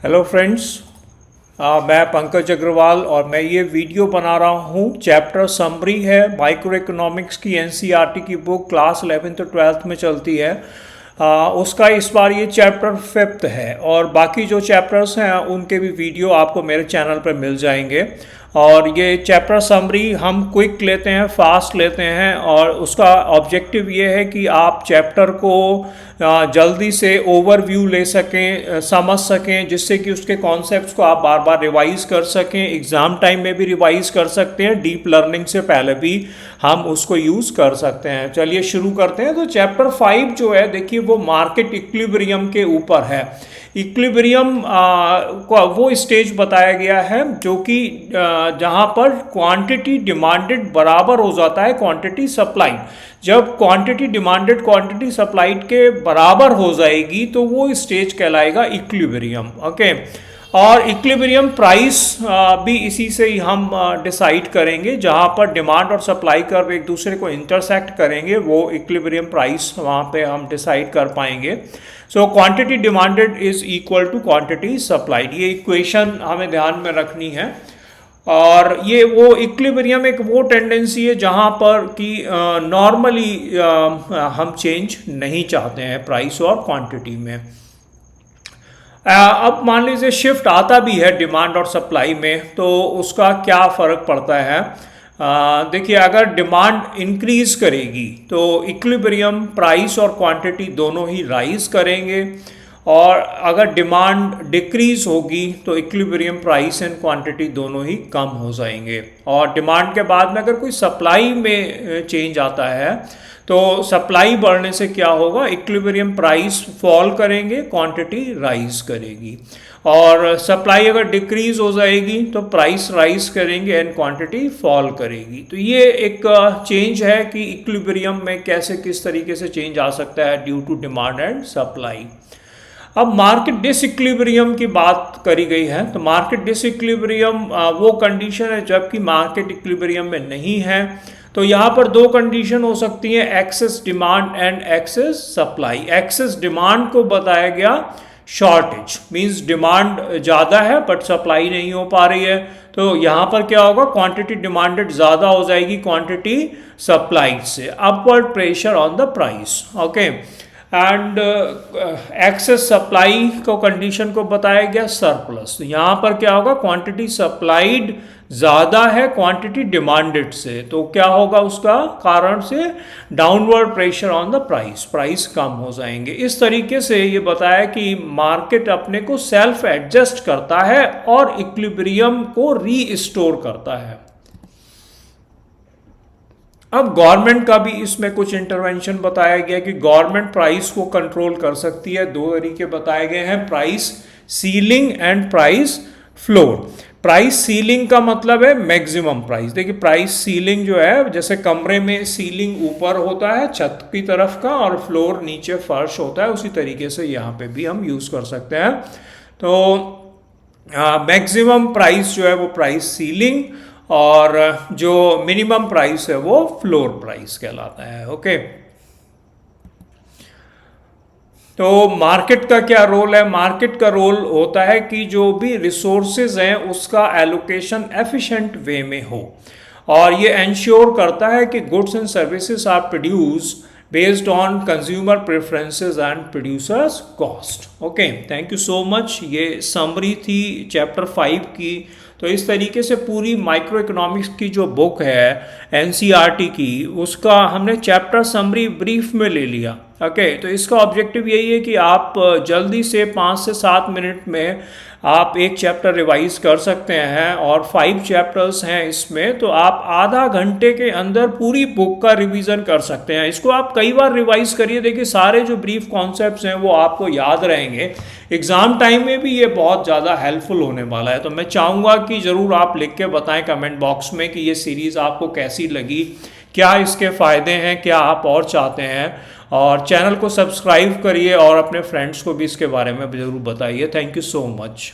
Hello friends, मैं पंकज अग्रवाल और मैं ये वीडियो बना रहा हूँ। चैप्टर समरी है माइक्रो इकोनॉमिक्स की, एनसीईआरटी की बुक क्लास 11th और 12th में चलती है। उसका इस बार ये चैप्टर 5th है और बाकी जो चैप्टर्स हैं उनके भी वीडियो आपको मेरे चैनल पर मिल जाएंगे। और ये चैप्टर समरी हम क्विक लेते हैं, फास्ट लेते हैं और उसका ऑब्जेक्टिव ये है कि आप चैप्टर को जल्दी से ओवरव्यू ले सकें, समझ सकें, जिससे कि उसके कॉन्सेप्ट्स को आप बार बार रिवाइज कर सकें। एग्ज़ाम टाइम में भी रिवाइज कर सकते हैं, डीप लर्निंग से पहले भी हम उसको यूज़ कर सकते हैं। चलिए शुरू करते हैं। तो चैप्टर 5 जो है, देखिए वो मार्केट इक्विलिब्रियम के ऊपर है। इक्विलिब्रियम को वो स्टेज बताया गया है जो कि जहाँ पर क्वांटिटी डिमांडेड बराबर हो जाता है क्वांटिटी सप्लाइड। जब क्वांटिटी डिमांडेड क्वांटिटी सप्लाइड के बराबर हो जाएगी तो वो स्टेज कहलाएगा इक्विलिब्रियम। ओके, और इक्विलिब्रियम प्राइस भी इसी से ही हम डिसाइड करेंगे। जहाँ पर डिमांड और सप्लाई कर्व एक दूसरे को इंटरसेक्ट करेंगे वो इक्विलिब्रियम प्राइस वहाँ पे हम डिसाइड कर पाएंगे। So quantity demanded is equal to quantity supplied, ये इक्वेशन हमें ध्यान में रखनी है। और ये वो इक्विलिब्रियम एक वो टेंडेंसी है जहाँ पर कि नॉर्मली हम चेंज नहीं चाहते हैं प्राइस और क्वांटिटी में। अब मान लीजिए शिफ्ट आता भी है डिमांड और सप्लाई में, तो उसका क्या फ़र्क पड़ता है। देखिए, अगर डिमांड इंक्रीज करेगी तो इक्विलिब्रियम प्राइस और क्वांटिटी दोनों ही राइज करेंगे, और अगर डिमांड डिक्रीज होगी तो इक्विलिब्रियम प्राइस एंड क्वांटिटी दोनों ही कम हो जाएंगे। और डिमांड के बाद में अगर कोई सप्लाई में चेंज आता है तो सप्लाई बढ़ने से क्या होगा, इक्विलिब्रियम प्राइस फॉल करेंगे, क्वांटिटी राइज करेगी। और सप्लाई अगर डिक्रीज हो जाएगी तो प्राइस राइज करेंगे एंड क्वांटिटी फॉल करेगी। तो ये एक चेंज है कि इक्विलिब्रियम में कैसे किस तरीके से चेंज आ सकता है due to demand and supply. अब मार्केट डिसइक्विलिब्रियम की बात करी गई है। तो मार्केट डिसइक्विलिब्रियम वो कंडीशन है जबकि मार्केट इक्विलिब्रियम में नहीं है। तो यहाँ पर दो कंडीशन हो सकती हैं, excess demand and excess supply. Excess demand को बताया गया शॉर्टेज, मींस डिमांड ज़्यादा है बट सप्लाई नहीं हो पा रही है। तो यहाँ पर क्या होगा, क्वांटिटी डिमांडेड ज़्यादा हो जाएगी क्वांटिटी सप्लाई से, upward pressure on the price. Okay, and excess supply को कंडीशन को बताया गया सरप्लस। तो यहाँ पर क्या होगा, क्वांटिटी सप्लाइड ज़्यादा है क्वांटिटी डिमांडेड से, तो क्या होगा, उसका कारण से downward pressure on the price, price कम हो जाएंगे। इस तरीके से ये बताया कि मार्केट अपने को सेल्फ एडजस्ट करता है और इक्विलिब्रियम को रीस्टोर करता है। अब गवर्नमेंट का भी इसमें कुछ इंटरवेंशन बताया गया कि गवर्नमेंट प्राइस को कंट्रोल कर सकती है। दो तरीके बताए गए हैं, price ceiling and price floor. Price ceiling का मतलब है मैक्सिमम प्राइस। देखिए, प्राइस सीलिंग जो है, जैसे कमरे में सीलिंग ऊपर होता है छत की तरफ का और फ्लोर नीचे फर्श होता है, उसी तरीके से यहाँ पे भी हम यूज़ कर सकते हैं। तो मैक्सिमम प्राइस जो है वो प्राइस सीलिंग, और जो मिनिमम प्राइस है वो फ्लोर प्राइस कहलाता है। ओके, तो मार्केट का क्या रोल है। मार्केट का रोल होता है कि जो भी रिसोर्सेज हैं उसका एलोकेशन एफिशिएंट वे में हो, और ये इंश्योर करता है कि goods and services are produce based on consumer preferences and producers cost. Okay, thank you so much. ये समरी थी चैप्टर 5 की। तो इस तरीके से पूरी माइक्रो इकोनॉमिक्स की जो बुक है एनसीईआरटी की, उसका हमने चैप्टर समरी ब्रीफ में ले लिया। ओके, तो इसका ऑब्जेक्टिव यही है कि आप जल्दी से 5 से 7 मिनट में आप एक चैप्टर रिवाइज कर सकते हैं, और 5 चैप्टर्स हैं इसमें, तो आप आधा घंटे के अंदर पूरी बुक का रिवीजन कर सकते हैं। इसको आप कई बार रिवाइज करिए, देखिए सारे जो ब्रीफ कॉन्सेप्ट्स हैं वो आपको याद रहेंगे। एग्ज़ाम टाइम में भी ये बहुत ज़्यादा हेल्पफुल होने वाला है। तो मैं चाहूँगा कि ज़रूर आप लिख के बताएं कमेंट बॉक्स में कि ये सीरीज़ आपको कैसी लगी, क्या इसके फ़ायदे हैं, क्या आप और चाहते हैं। और चैनल को सब्सक्राइब करिए और अपने फ्रेंड्स को भी इसके बारे में ज़रूर बताइए। Thank you so much.